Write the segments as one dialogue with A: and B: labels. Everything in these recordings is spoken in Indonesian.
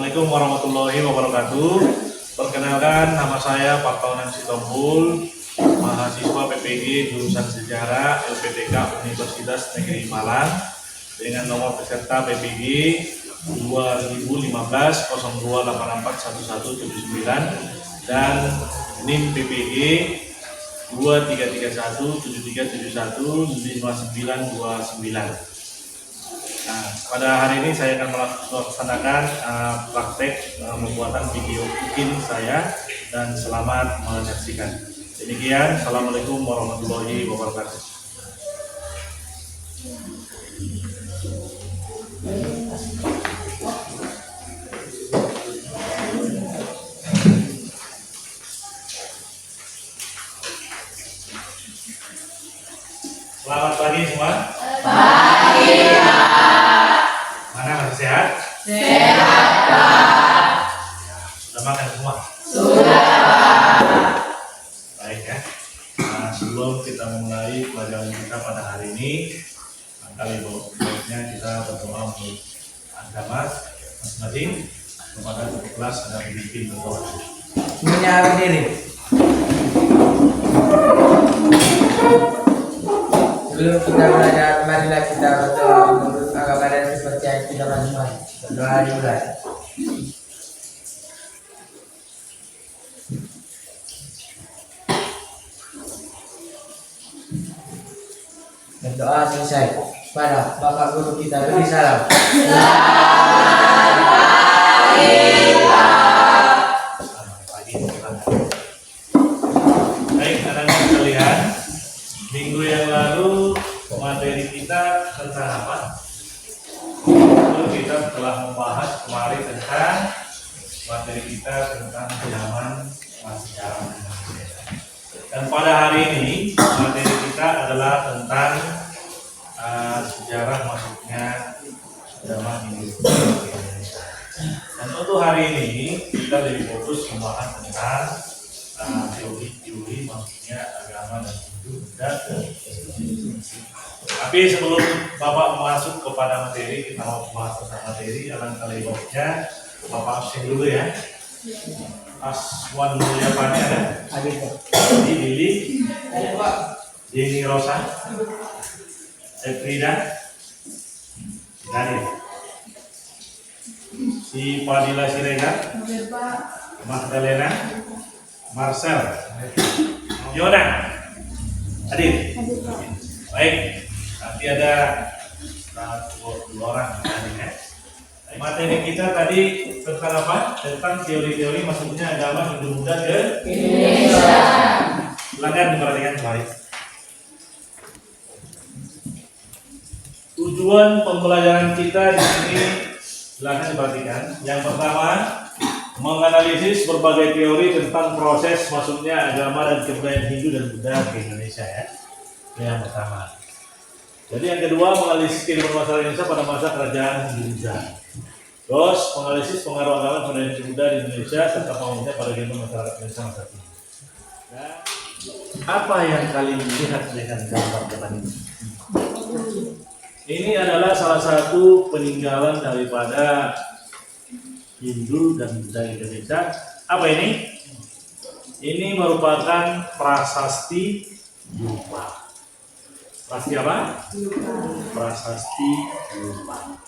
A: Assalamualaikum warahmatullahi wabarakatuh. Perkenalkan, nama saya Pak Taunan Sitompul, mahasiswa PPG jurusan Sejarah LPTK Universitas Negeri Malang dengan nomor peserta PPG 2015-02841179 dan NIM PPG 233173715929. Nah, pada hari ini saya akan melaksanakan praktek pembuatan video cooking saya dan selamat menyaksikan. Demikian, Assalamualaikum warahmatullahi wabarakatuh. Selamat pagi semua.
B: Pagi, Pak.
A: Mana masih sehat?
B: Sehat, Pak.
A: Sudah makan semua?
B: Sudah, Pak.
A: Baik ya. Nah, sebelum kita memulai pelajaran kita pada hari ini, baiknya kita berdoa untuk agama masing-masing kepada kelas dan pemimpin berdoa.
C: Semuanya berdiri. Sebelum kita belajar, marilah kita berdoa menurut agama dan kepercayaan kita masing-masing. Berdoa dimulai. Berdoa selesai. Pada Bapak Guru kita beri salam.
A: Selamat pagi. Baik, anak-anak sekalian, minggu yang lalu materi kita tentang apa? Lalu kita telah membahas kemarin tentang materi kita tentang zaman sejarah Indonesia. Dan pada hari ini materi kita adalah tentang sejarah masuknya zaman Indonesia. Dan untuk hari ini kita lebih fokus membahas tentang teori maksudnya agama dan Hindu dan tapi sebelum Bapak masuk kepada materi, kita mau bahas tentang materi. Alangkah lebih baiknya Bapak absen dulu ya. Aswan Mulia Pani ada?
C: Ada, Pak.
A: Di Lili,
C: Ada, Pak.
A: Jenny Rosa, Frida, Dani, si Fadila Siregar, Magdalena, Marcel, Yona, Adit. Baik, nanti ada dua orang ya. Materi kita tadi tentang apa? Tentang teori-teori masuknya agama Hindu Buddha ke Indonesia. Silakan diperhatikan baik. Tujuan pembelajaran kita di sini silakan diperhatikan. Yang pertama, menganalisis berbagai teori tentang proses masuknya agama dan kebudayaan Hindu dan Buddha ke Indonesia ya. Itu yang pertama. Jadi yang kedua, menganalisis kehidupan masyarakat Indonesia pada masa kerajaan Hindu Buddha. Terus menganalisis pengaruh agama pada Hindu Buddha di Indonesia serta pengaruhnya pada kehidupan masyarakat Indonesia masa kini. Dan apa yang kalian lihat dengan gambar depan ini? Ini adalah salah satu peninggalan daripada Hindu dan Buddha Indonesia. Apa ini? Ini merupakan prasasti Yupa. Prasasti apa? Prasasti Yupa.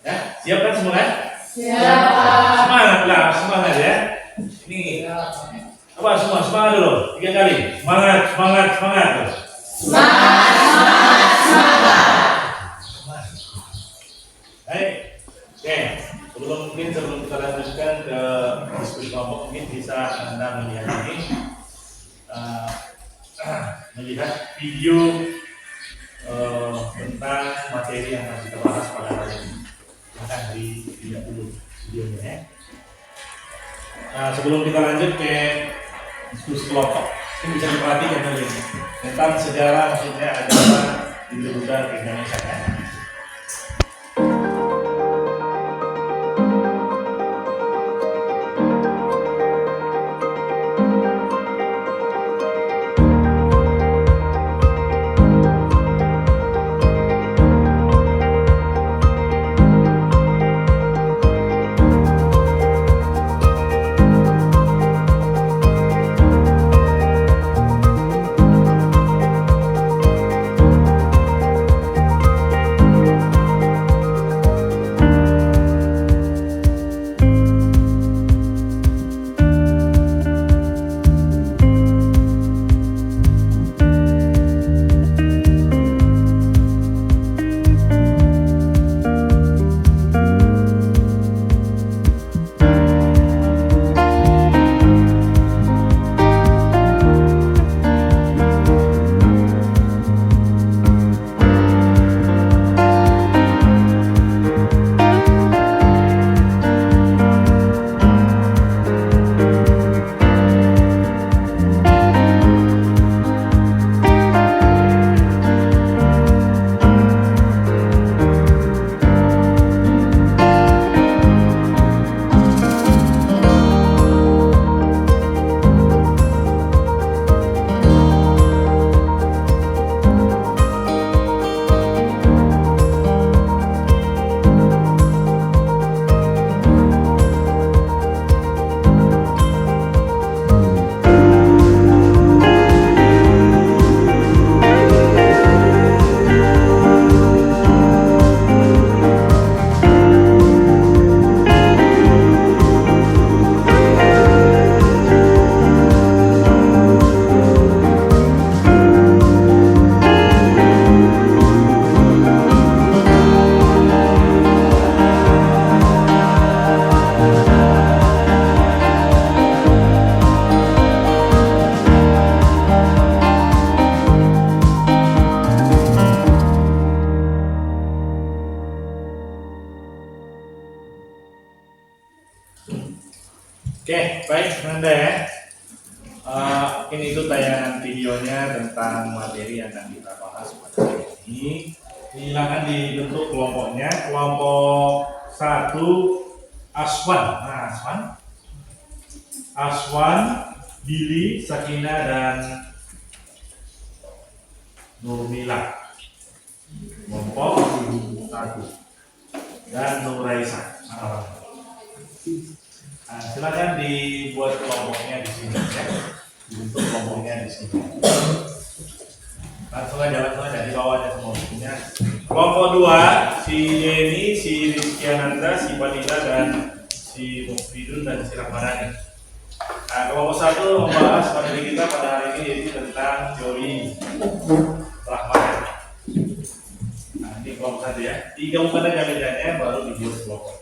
A: Ya, siap kan semua kan?
B: Siap.
A: Semangat lah, semangat ya. Ini apa semua semangat dulu. 3 kali. Semangat, semangat, semangat. Baik. Oke. Sebelum kita lanjutkan ke diskusi kelompok, mungkin bisa Anda melihat ini melihat video tentang materi yang akan kita bahas pada hari ini. Akan dilihat dulu videonya ya. Nah, sebelum kita lanjut ke diskusi kelompok, ini bisa diperhatikan dulu tentang sejarah maksudnya agama Hindu Buddha di Indonesia ya. Ini itu tayangan videonya tentang materi yang akan kita bahas pada hari ini. Silakan dibentuk kelompoknya. Kelompok 1 Aswan. Nah, Aswan, Billy, Sakina, dan Nurmila. Kelompok 1 dan Nuraisa. Nah, silakan dibuat kelompoknya di sini ya. Dibentuk kelompoknya di sini. Langsung aja di bawahnya semuanya. Kelompok 2 si Yeni, si Rizkyananda, si Badita, dan si Mufidun dan si Rahmanani. Nah, kelompok 1 membahas materi kita pada hari ini yaitu tentang teori Rahman. Nah, ini kelompok 1 ya. Digabungkan aja bedanya baru dibuat kelompok.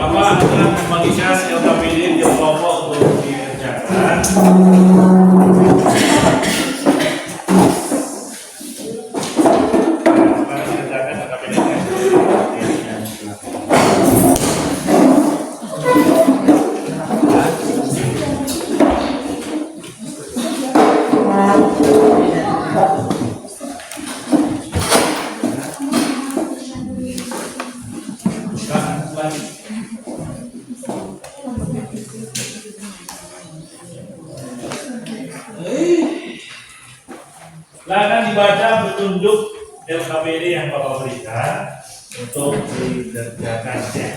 A: Bapak akan membagikan LKPD di kelompok untuk dikerjakan. Sekarang dikerjakan LKPD-nya. Silakan dibaca petunjuk LKPD yang Bapak berikan untuk dikerjakan ya.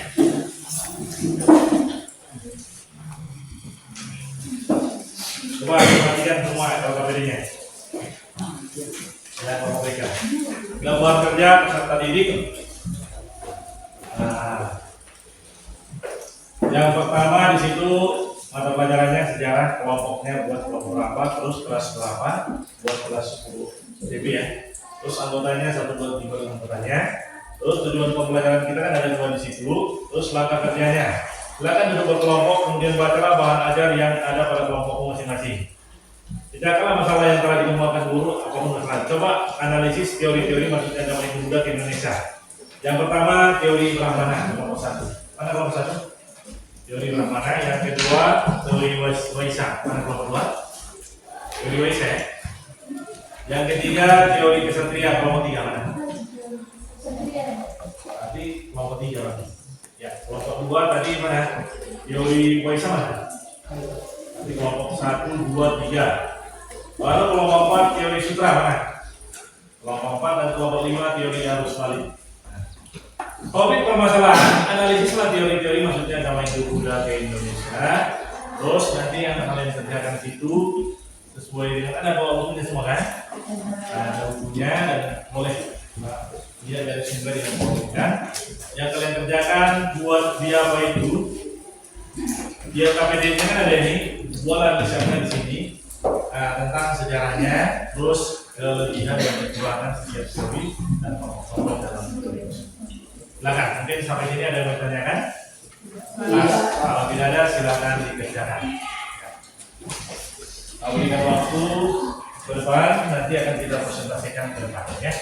A: Coba perhatikan semua LKPD-nya. Silakan Bapak berikan. Gambar kerja peserta didik. Nah, yang pertama di situ mata pelajarannya sejarah, kelompoknya buat kelompok berapa, terus kelas berapa, buat kelas 10 CP ya. Terus anggotanya 1, 2, 3 anggotanya. Terus tujuan pembelajaran kita kan ada 2 di situ. Terus langkah kerjanya. Silakan duduk berkelompok, kemudian bacalah bahan ajar yang ada pada kelompokmu masing-masing. Tidaklah masalah yang telah dikembangkan guru apapun masalah. Coba analisis teori-teori maksudnya agama Hindu Buddha ke Indonesia. Yang pertama teori Brahmana, kelompok 1. Mana kelompok 1? Teori Brahmana. Yang kedua teori Waisa. Mana kelompok 2? Teori Waisa. Yang ketiga teori kesatria, kelompok 3 mana? Berarti kelompok 3 berarti. Ya, kelompok 2 tadi mana? Teori Waisa mana? Berarti kelompok 1, 2, 3. Lalu kelompok 4 teori sutra mana? Kelompok 4 dan kelompok 5 teori arus balik. Topik permasalahan, analisislah teori-teori maksudnya agama Hindu Buddha ke Indonesia. Terus nanti yang kalian kerjakan situ sesuai dengan ada bawa bukunya semua kan? Ada bukunya dan boleh dia dari sumber yang bolehkan. Yang kalian kerjakan buat dia apa itu? Dia KPD-nya kan ada ini, buatlah misalnya di sini tentang sejarahnya, terus kelebihan dan kekurangan setiap teori dan tokoh-tokoh dalam teori. Silakan, mungkin sampai sini ada yang bertanyakan? Nah, kalau tidak ada silakan dikerjakan. Kalau berikan waktu ke depan, nanti akan kita presentasikan ke depan ya.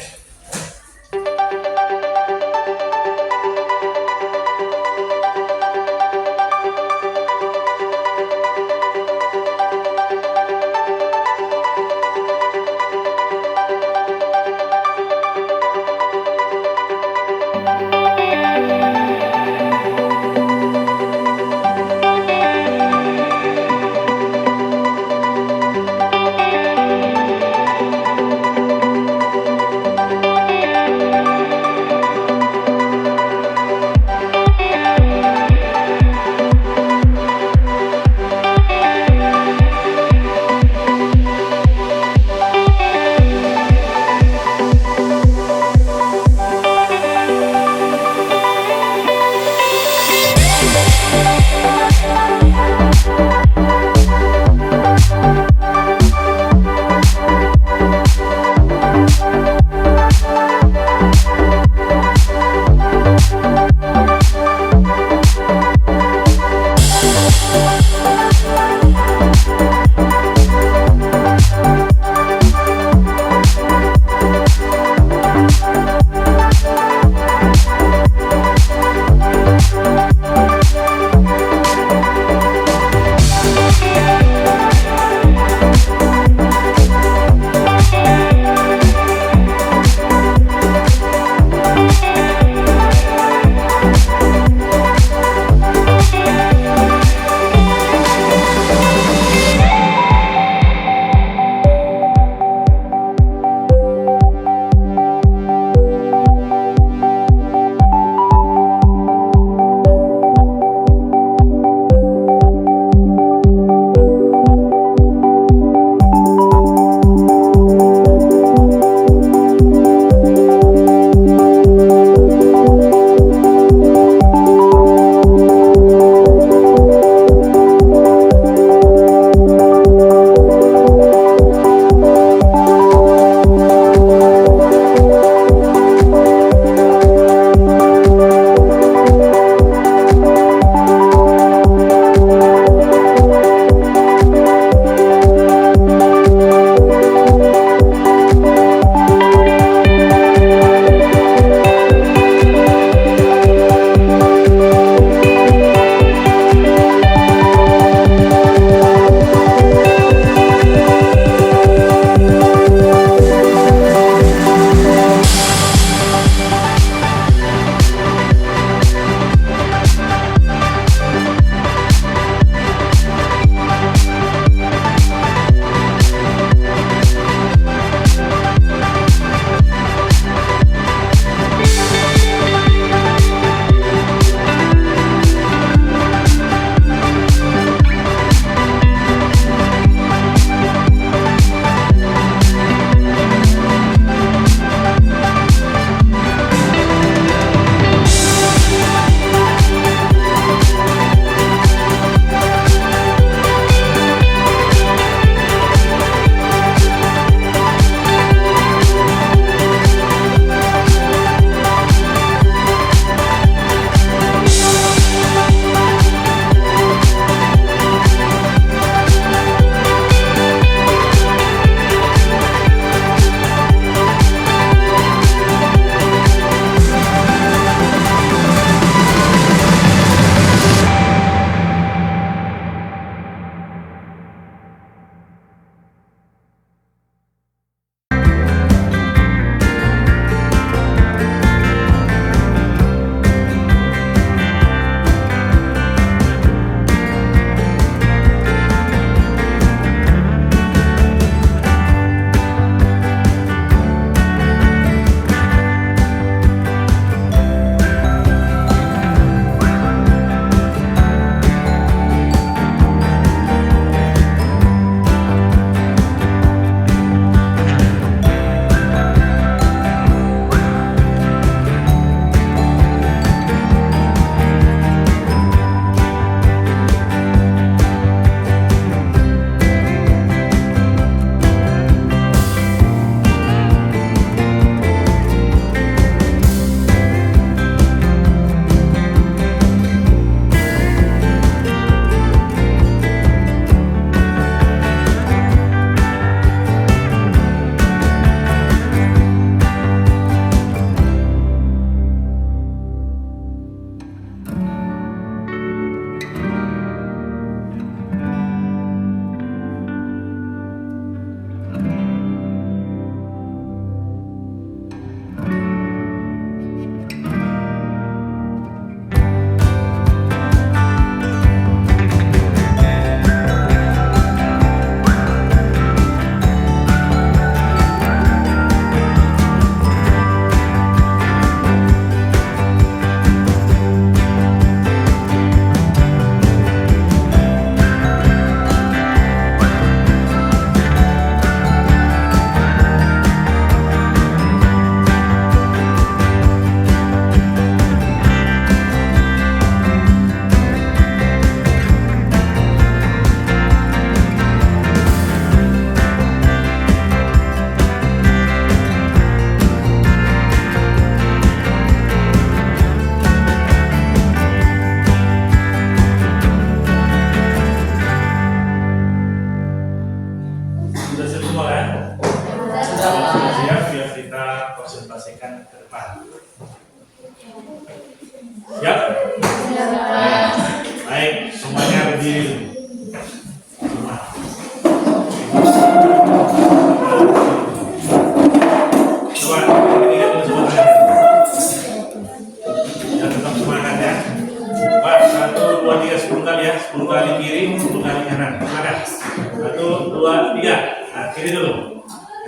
A: kanan. Silakan. 1, 2, 3. Nah, kiri dulu.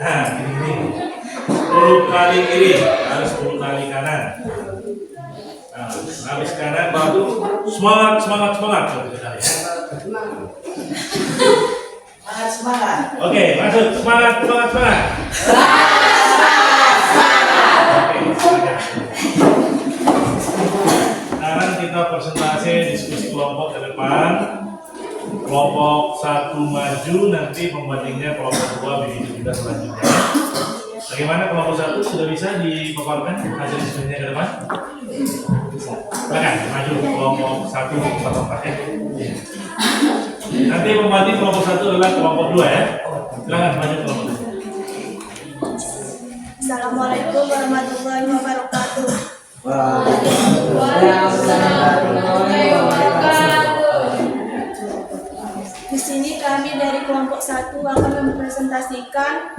A: Nah, kiri. 10 kali kiri, harus 10 kali kanan. Nah, habis kanan baru semangat. Satu kali ya.
B: Semangat.
A: Oke, masuk semangat. Oke, silakan. Sekarang kita presentasi diskusi kelompok ke depan. Kelompok 1 maju, nanti pembandingnya kelompok 2 begitu juga selanjutnya. Bagaimana kelompok 1 sudah bisa dipaparkan hasil diskusinya ke depan? Silakan maju kelompok 1 4 ya. Nanti pembanding kelompok 1 adalah kelompok 2 ya. Silakan maju kelompok 2.
D: Assalamualaikum warahmatullahi wabarakatuh. Di sini kami dari kelompok 1 akan mempresentasikan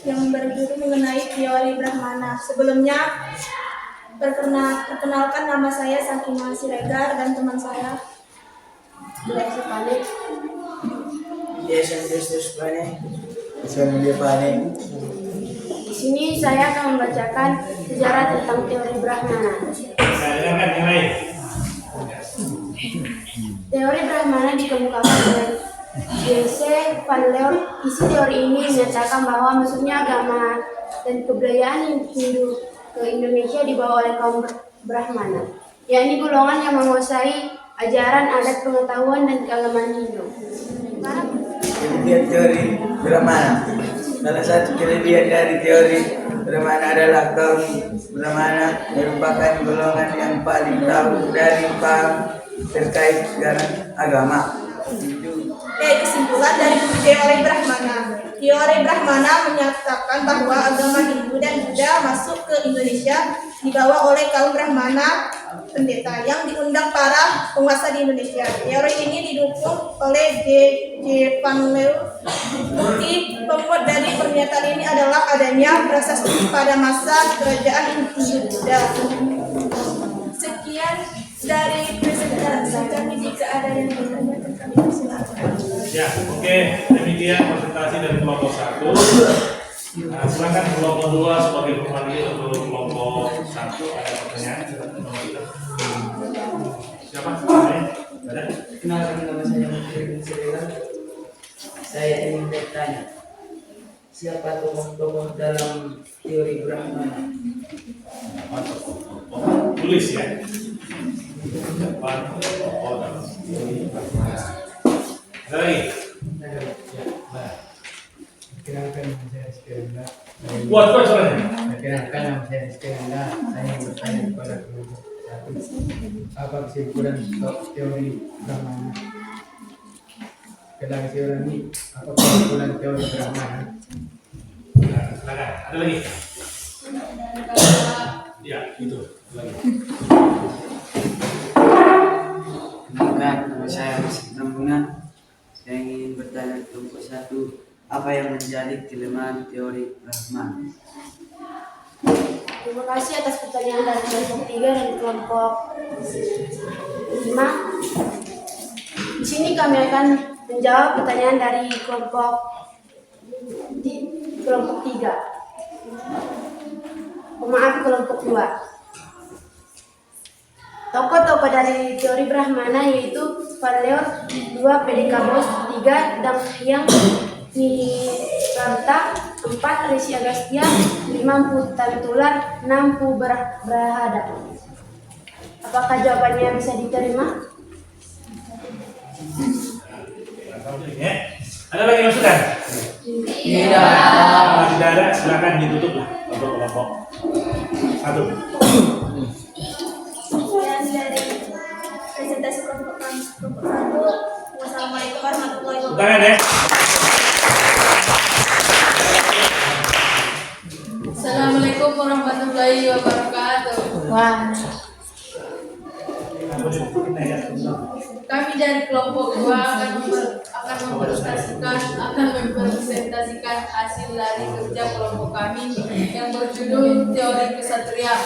D: yang berjudul mengenai teori Brahmana. Sebelumnya, perkenalkan nama saya Sakinah Siregar dan teman saya Dulesi Panik. Di sini saya akan membacakan sejarah tentang teori Brahmana.
A: Silakan yang lain.
D: Teori Brahmana dikemukakan oleh J.C. Van Leeuw. Isi teori ini menyatakan bahwa masuknya agama dan kebudayaan Hindu ke Indonesia dibawa oleh kaum Brahmana, yakni golongan yang menguasai ajaran, adat, pengetahuan, dan keagamaan Hindu.
C: Kelebihan teori Brahmana. Salah satu kelebihan dari teori Brahmana adalah kaum Brahmana merupakan golongan yang paling tahu dari paham terkait dengan agama.
D: Kesimpulan dari teori Brahmana. Teori Brahmana menyatakan bahwa agama Hindu dan Buddha masuk ke Indonesia dibawa oleh kaum Brahmana pendeta yang diundang para penguasa di Indonesia. Teori ini didukung oleh J.C. Van Leeuw. Bukti penguat dari pernyataan ini adalah adanya prasasti pada masa kerajaan Hindu Buddha. Sekian dari presentasi kami. Jika ada yang bertanya tentang itu silakan.
A: Ya, oke, demikian presentasi dari kelompok 1. Nah, silakan kelompok 2 sebagai pembantu untuk kelompok 1 ada pertanyaan. Siapa? Ada?
C: Kenalkan nama saya Mufri Siregar. Saya ingin bertanya, siapa tokoh-tokoh dalam teori Brahmana?
A: Tulis ya. Siapa tokoh dalam teori Brahmana? Ada lagi?
E: Perkenalkan nama saya Rizky Randa.
A: Kuat suaranya.
E: Perkenalkan nama saya Rizky Randa. Saya ingin bertanya kepada kelompok 1. Apa kesimpulan teori Brahmana? Kedai teori ini, apa kesimpulan teori Brahmana?
A: Nah, silakan. Ada lagi? Ya, itu. Lagi.
F: Kenalkan, nama saya Rizky Rambungan. Saya ingin bertanya kelompok 1, apa yang menjadi kelemahan teori Brahmana?
D: Terima kasih atas pertanyaan dari kelompok 3 dan kelompok 5. Di sini kami akan menjawab pertanyaan dari kelompok 3. Maaf, kelompok 2. Tokoh-tokoh dari teori Brahmana yaitu Van Leeuw, 2 PDK Bos, 3 Dang Hyang Niranta, 4 Rishi Agastya, 5 Mpu Tantular, 6 Mpu Brahada. Apakah jawabannya bisa diterima?
A: Ya. Ada lagi masukan?
B: Tidak.
A: Kalau tidak ada, silakan ditutup lah untuk kelompok 1.
D: Sekian dari presentasi kelompok 1. Wassalamualaikum warahmatullahi wabarakatuh.
A: Tangan ya.
B: Assalamualaikum warahmatullahi wabarakatuh. Kami dari kelompok 2 akan mempresentasikan hasil dari kerja kelompok kami yang berjudul Teori Kesatria.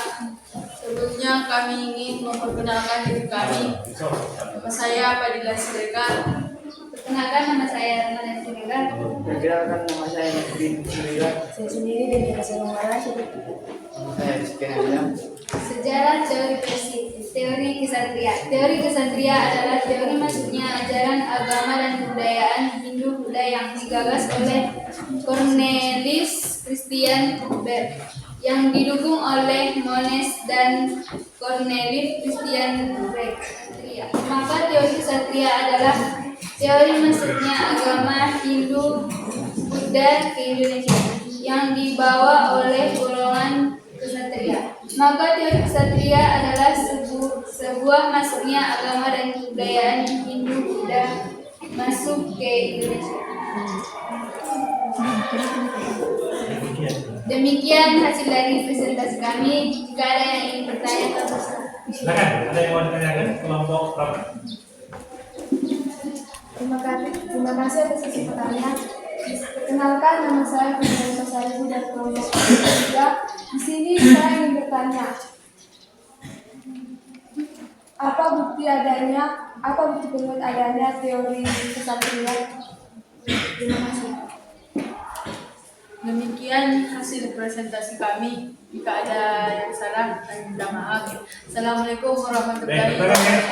B: Sebelumnya kami ingin memperkenalkan diri kami. Nama saya Fadila Siregar. Perkenalkan nama saya Ramadan Siregar.
F: Perkenalkan nama saya Nurdin Surirat.
B: Saya sendiri dari Kasar Umara seperti
F: Nama saya Rizky Nandang.
B: Sejarah teori kesatria. Teori kesatria adalah teori masuknya ajaran agama dan kebudayaan Hindu-Buddha yang digagas oleh Cornelis Christian Huber yang didukung oleh Mones dan Cornelis Christian Huber. Maka teori kesatria adalah teori masuknya agama Hindu-Buddha ke Indonesia yang dibawa oleh golongan kesatria. Maka teori kesatria adalah sebuah masuknya agama dan kebudayaan Hindu-Buddha masuk ke Indonesia. Demikian hasil dari presentasi kami. Jika ada yang ingin bertanya,
A: Silakan, ada yang mau ditanyakan kelompok berapa?
G: Terima kasih atas kesempatannya. Perkenalkan, nama saya Fernanda Saribu dari kelompok 3. Di sini saya ingin bertanya, apa bukti kuat adanya teori kesatria? Terima kasih.
B: demikian hasil presentasi kami. Jika ada yang salah, kami minta maaf. Assalamualaikum warahmatullahi wabarakatuh.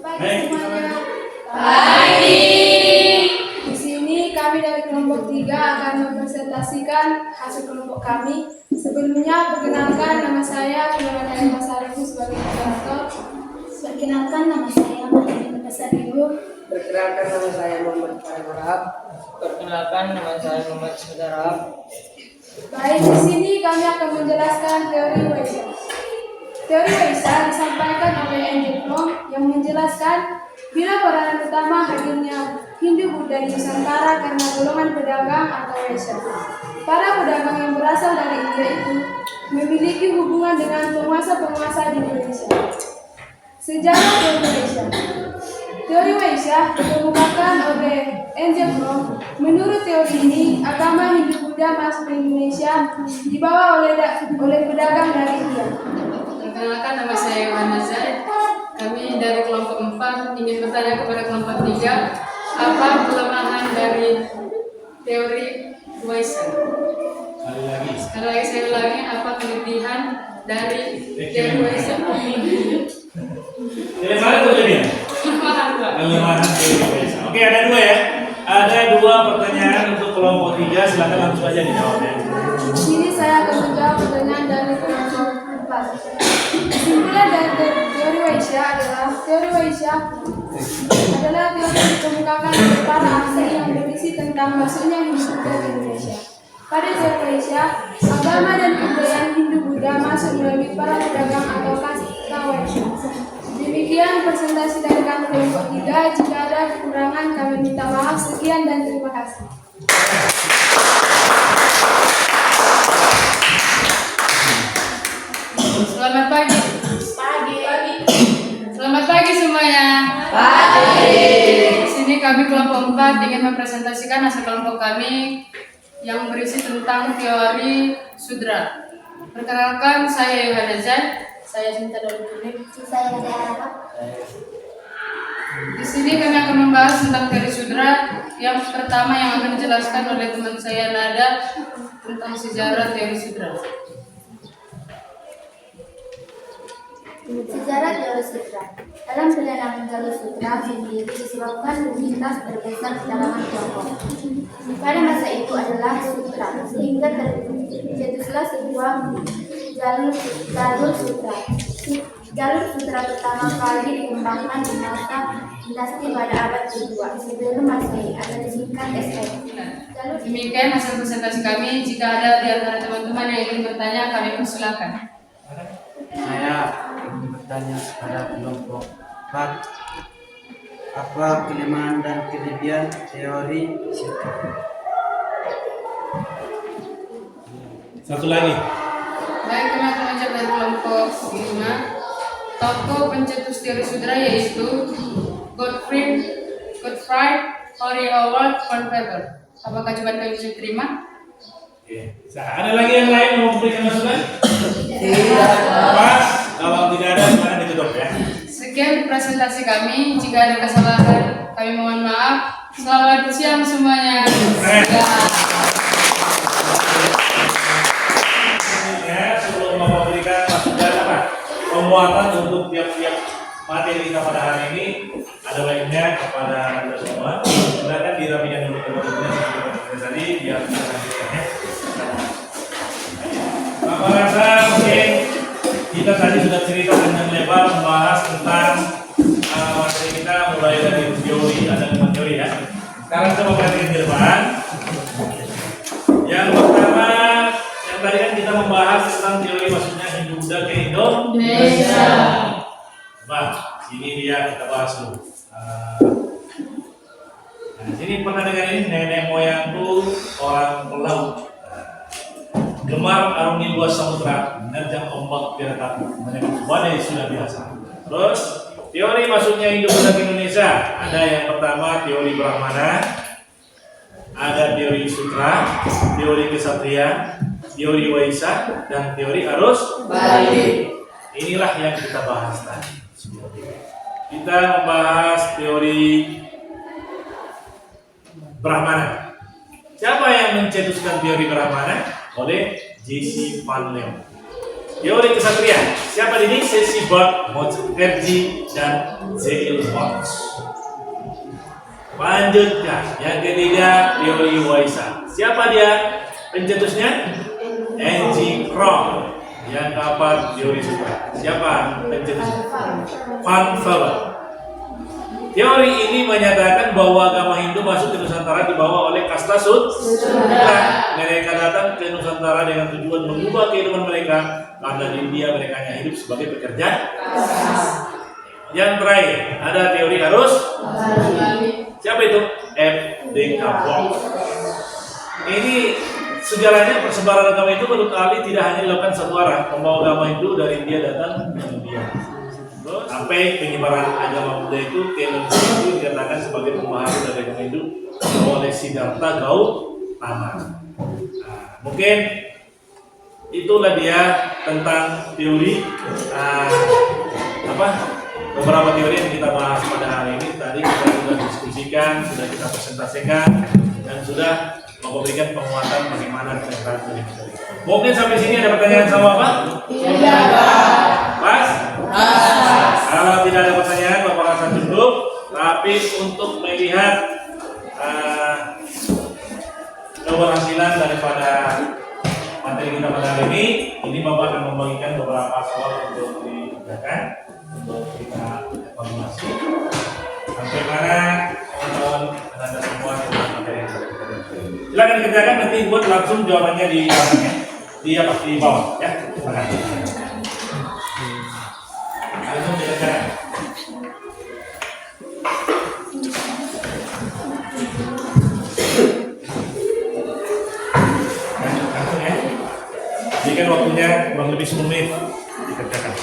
G: Pagi semuanya. Di sini kami dari kelompok 3 akan mempresentasikan hasil kelompok kami. Sebelumnya perkenalkan, nama saya Fernanda Saribu sebagai moderator.
B: Perkenalkan, nama saya Mahmud Pasaribu.
F: Perkenalkan nama saya Muhammad Farah. Perkenalkan nama saya Muhammad Saudara.
G: Baik, di sini kami akan menjelaskan teori Weisha. Teori Weisha disampaikan oleh Angel From yang menjelaskan bila peranan utama hadirnya Hindu-Buddha di Nusantara karena golongan pedagang atau Weisha. Para pedagang yang berasal dari India itu memiliki hubungan dengan penguasa-penguasa di Indonesia. Sejarah teori Weisha. Teori Weisha dikemukakan oleh Angel From. Menurut teori ini, agama Hindu-Buddha masuk ke Indonesia dibawa oleh pedagang dari India.
B: Perkenalkan, nama saya Yohana Zaid. Kami dari kelompok 4 ingin bertanya kepada kelompok 3, apa kelemahan dari teori Weisha? Sekali lagi saya ulangi, apa kelebihan dari teori Weisha?
A: Kelemahan atau kelebihan? Kelemahan teori Weisha. Oke, ada 2 ya. Ada 2 pertanyaan untuk kelompok 3. Silakan langsung aja dijawabnya.
G: Di sini saya akan menjawab pertanyaan dari kelompok 4. Kesimpulan dari teori Weisha adalah teori dikemukakan oleh para ahli yang berisi tentang masuknya Hindu-Buddha ke Indonesia. Pada teori Weisha, agama dan kebudayaan Hindu-Buddha masuk melalui para pedagang atau kasta Weisha. Demikian presentasi dari kami kelompok 3. Jika ada kekurangan, kami minta maaf. Sekian dan terima kasih.
B: Selamat pagi. Selamat pagi semuanya. Di sini kami kelompok 4 ingin mempresentasikan hasil kelompok kami yang berisi tentang teori sudra. Perkenalkan, saya Yohana Zaid. Saya Sinta Dalukunik.
G: Saya Nada.
B: Di sini kami akan membahas tentang teori sudra. Yang pertama yang akan dijelaskan oleh teman saya Nada tentang sejarah teori sudra.
H: Sejarah jalur sutra. Dalam perjalanan jalur sutra sendiri disebabkan rutinitas terbesar kalangan Tiongkok. Pada masa itu adalah sutra, sehingga tercetuslah sebuah jalur sutra. Jalur sutra pertama kali dikembangkan di masa dinasti pada abad kedua sebelum Masehi atau disingkat SM.
B: Demikian hasil presentasi kami. Jika ada di antara teman-teman yang ingin bertanya, kami persilakan.
F: Saya ingin bertanya kepada kelompok 4, apa kelemahan dan kelebihan teori sutra?
A: Satu lagi.
B: Baik, kami akan menjawab dari kelompok 5. Tokoh pencetus teori sudra yaitu Gottfried Henry Howard von Weber. Apakah jawaban kami bisa diterima?
A: Oke. Ada lagi yang lain mau memberikan masukan? Pas. Kalau tidak ada, silakan ditutup. tutup ya.
B: Sekian presentasi kami. Jika ada kesalahan, kami mohon maaf. Selamat siang semuanya.
A: Ya, sebelum memberikan masukan apa penguatan untuk tiap-tiap materi kita pada hari ini, ada baiknya kepada anda semua silakan dirapikan dulu kemudian tadi biar kita lanjutkannya. Apa rasa mungkin kita tadi sudah cerita dengan lebar membahas tentang materi kita mulai dari teori, ada 5 teori ya. Sekarang coba perhatikan di depan. Yang pertama, yang tadi kan kita membahas tentang teori maksudnya Hindu Buddha ke Indonesia. Bah, ini dia kita bahas dulu. Nah, sini pernah dengar ini nenek moyangku orang pelaut. Gemar arungi luas samudra, menerjang ombak tiada takut, menyebut badai sudah biasa. Terus teori masuknya Hindu Buddha ke Indonesia, ada yang pertama teori Brahmana, ada teori Sutra, teori Kesatria, teori Waisa, dan teori Arus Balik. Inilah yang kita bahas tadi. Kita membahas teori Brahmana. Siapa yang mencetuskan teori Brahmana? Oleh J.C. Van Leeuwen. Teori Kesatria, siapa ini? C.C. Bart, Mukherjee, dan Z.L. Watts. Lanjutkan, yang ketiga teori Waisa. Siapa dia pencetusnya? N.G. Krom. Yang keempat teori Sutra. Siapa pencetusnya? Van Vellen. Teori ini menyatakan bahwa agama Hindu masuk ke Nusantara dibawa oleh kasta Sutra. Mereka datang ke Nusantara dengan tujuan mengubah kehidupan mereka karena di India mereka hanya hidup sebagai pekerja. Yang terakhir ada teori arus. Siapa itu? F. D. Kabok. Ini sejarahnya persebaran agama itu menurut ahli tidak hanya dilakukan satu arah. Pembawa agama Hindu dari India datang ke India. Sampai penyebaran agama Buddha itu ke Indonesia itu dikatakan sebagai pembaharu dari agama Hindu oleh Siddhartha Gautama. Nah, mungkin itulah dia tentang teori beberapa teori yang kita bahas pada hari ini. Tadi kita sudah diskusikan, sudah kita presentasikan, dan sudah memberikan penguatan bagaimana tentang teori. Mungkin sampai sini ada pertanyaan sama Pak? Iya. Mas? Kalau tidak ada pertanyaan, Bapak akan cukup. Tapi untuk melihat keberhasilan daripada materi kita pada hari ini Bapak akan membagikan beberapa soal untuk dikerjakan, untuk kita evaluasi. Sampai mana teman-teman dan Anda semua tentang materi ini. Silakan dikerjakan, nanti buat langsung jawabannya di belakangnya, di bawah ya. Terima kasih. Langsung dikerjakan. Langsung ya. Jika waktunya kurang lebih 10 menit dikerjakan.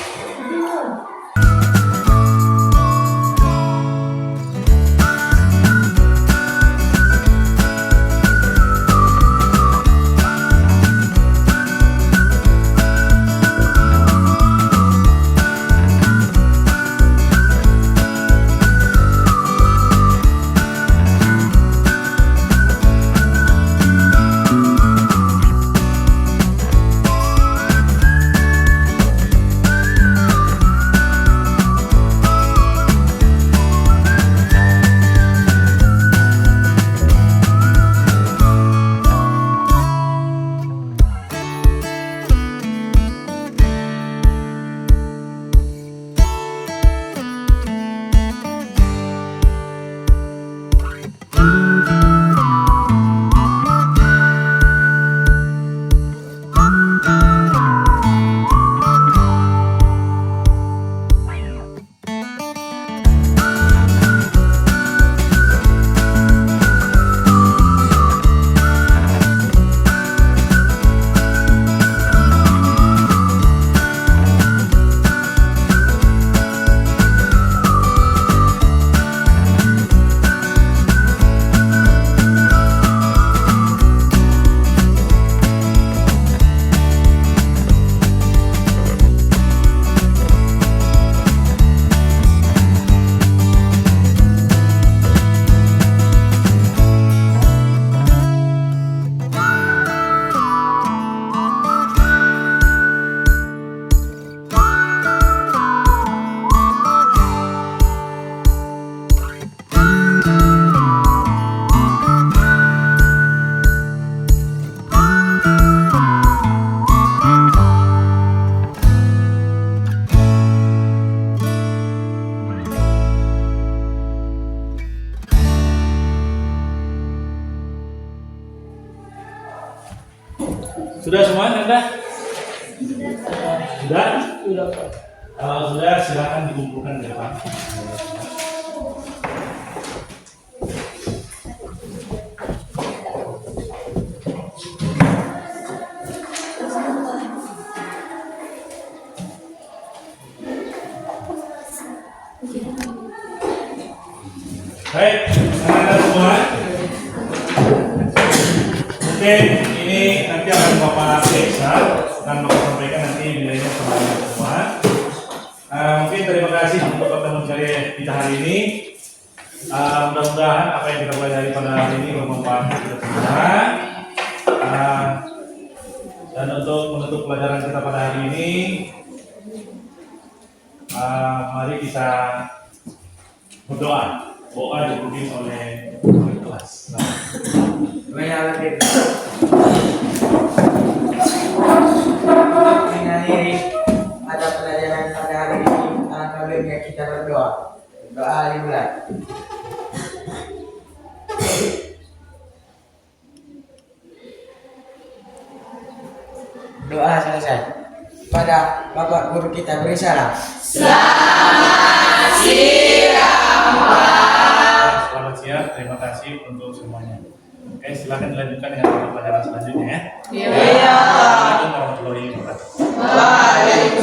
A: Sudah semua, Anda? Sudah? Kalau sudah, silakan dikumpulkan di depan. Baik, anak-anak semua. Mungkin ini nanti akan Bapak periksa dan Bapak sampaikan nanti nilainya semuanya semua. Mungkin terima kasih untuk pertemuan saya kita hari ini. Mudah-mudahan apa yang kita pelajari pada hari ini bermanfaat untuk kita semua. Dan untuk menutup pelajaran kita pada hari ini, mari kita berdoa. Doa dipimpin oleh kelas.
C: Mengakhiri ada pelajaran pada hari ini, alangkah baiknya kita berdoa. Doa dimulai. Doa selesai. Pada Bapak Guru kita beri salam.
A: Selamat siang, terima kasih untuk semuanya. Oke, silakan dilanjutkan dengan pelajaran selanjutnya ya. Iya. Assalamualaikum warahmatullahi wabarakatuh.